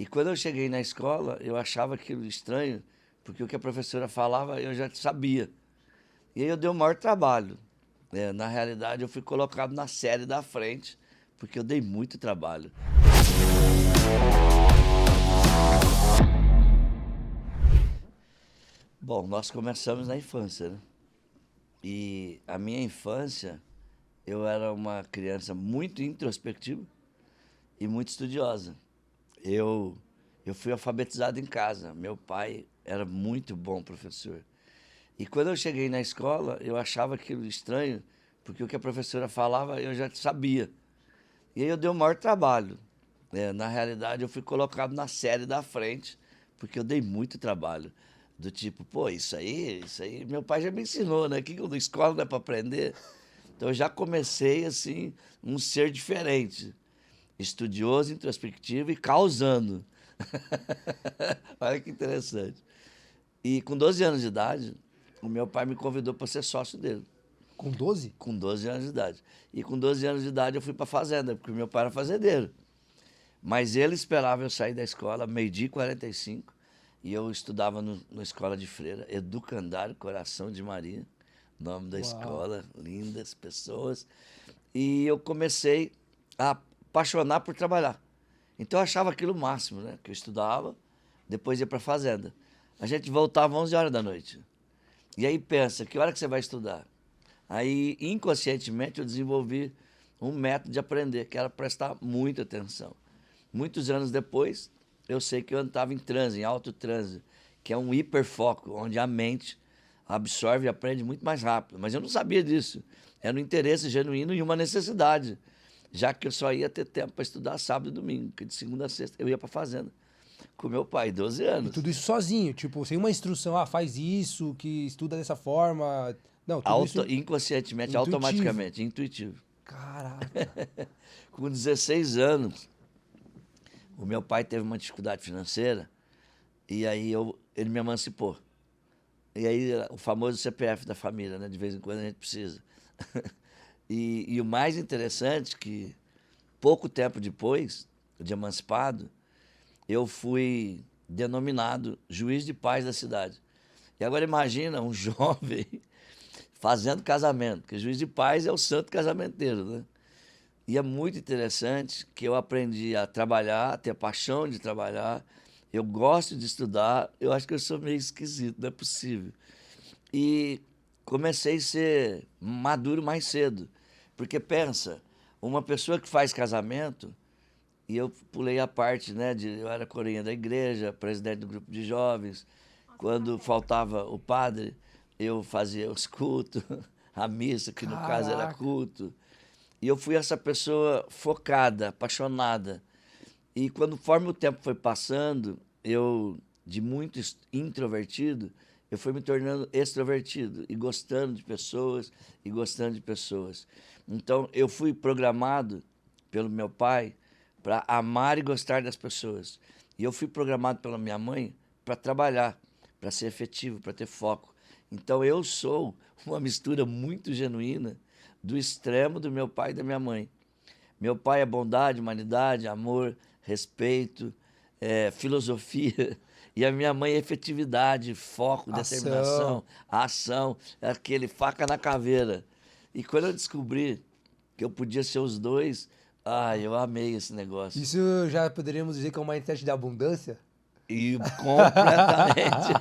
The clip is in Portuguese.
E quando eu cheguei na escola, eu achava aquilo estranho, porque o que a professora falava eu já sabia. E aí eu dei o maior trabalho. Na realidade, eu fui colocado na série da frente, porque eu dei muito trabalho. Bom, nós começamos na infância, né? E a minha infância, eu era uma criança muito introspectiva e muito estudiosa. Eu, eu fui alfabetizado em casa. Meu pai era muito bom professor. E quando eu cheguei na escola, eu achava aquilo estranho, porque o que a professora falava eu já sabia. E aí eu dei o maior trabalho. Na realidade, eu fui colocado na série da frente, porque eu dei muito trabalho. Do tipo, pô, isso aí, meu pai já me ensinou, né? Que na escola não é para aprender. Então eu já comecei assim, um ser diferente, estudioso, introspectivo e causando. Olha que interessante. E com 12 anos de idade, o meu pai me convidou para ser sócio dele. Com 12? Com 12 anos de idade. E com 12 anos de idade eu fui para a fazenda, porque o meu pai era fazendeiro. Mas ele esperava eu sair da escola, meio-dia e 45, e eu estudava na escola de freira, Educandário Coração de Maria, nome da Uau. escola, lindas pessoas. E eu comecei a apaixonar por trabalhar. Então eu achava aquilo o máximo, né? Que eu estudava, depois ia para a fazenda. A gente voltava 11 horas da noite. E aí pensa, que hora que você vai estudar? Aí, inconscientemente, eu desenvolvi um método de aprender, que era prestar muita atenção. Muitos anos depois, eu sei que eu estava em transe, em alto transe, que é um hiperfoco, onde a mente absorve e aprende muito mais rápido. Mas eu não sabia disso. Era um interesse genuíno e uma necessidade, já que eu só ia ter tempo para estudar sábado e domingo, que de segunda a sexta eu ia para a fazenda com meu pai, 12 E anos. tudo isso sozinho, tipo, sem uma instrução, faz isso, que estuda dessa forma. Não, tudo isso Inconscientemente, intuitivo. automaticamente, intuitivo. Caraca. Com 16 anos, o meu pai teve uma dificuldade financeira e aí ele me emancipou. E aí o famoso CPF da família, né? De vez em quando a gente precisa. E o mais interessante que pouco tempo depois de emancipado, eu fui denominado juiz de paz da cidade. E agora imagina um jovem fazendo casamento, porque juiz de paz é o santo casamenteiro, né? E é muito interessante que eu aprendi a trabalhar, a ter a paixão de trabalhar. Eu gosto de estudar, eu acho que eu sou meio esquisito, não é possível. E comecei a ser maduro mais cedo. Porque pensa, uma pessoa que faz casamento, e eu pulei a parte, né, eu era coroinha da igreja, presidente do grupo de jovens. Quando faltava o padre, eu fazia os cultos, a missa, que no caso era Caraca. culto. E eu fui essa pessoa focada, apaixonada. E conforme o tempo foi passando, eu, de muito introvertido, eu fui me tornando extrovertido e gostando de pessoas e gostando de pessoas. Então, eu fui programado pelo meu pai para amar e gostar das pessoas. E eu fui programado pela minha mãe para trabalhar, para ser efetivo, para ter foco. Então, eu sou uma mistura muito genuína do extremo do meu pai e da minha mãe. Meu pai é bondade, humanidade, amor, respeito, filosofia. E a minha mãe é efetividade, foco, Ação. determinação, ação, é aquele faca na caveira. E quando eu descobri que eu podia ser os dois, eu amei esse negócio. Isso já poderíamos dizer que é um mindset da abundância? E completamente.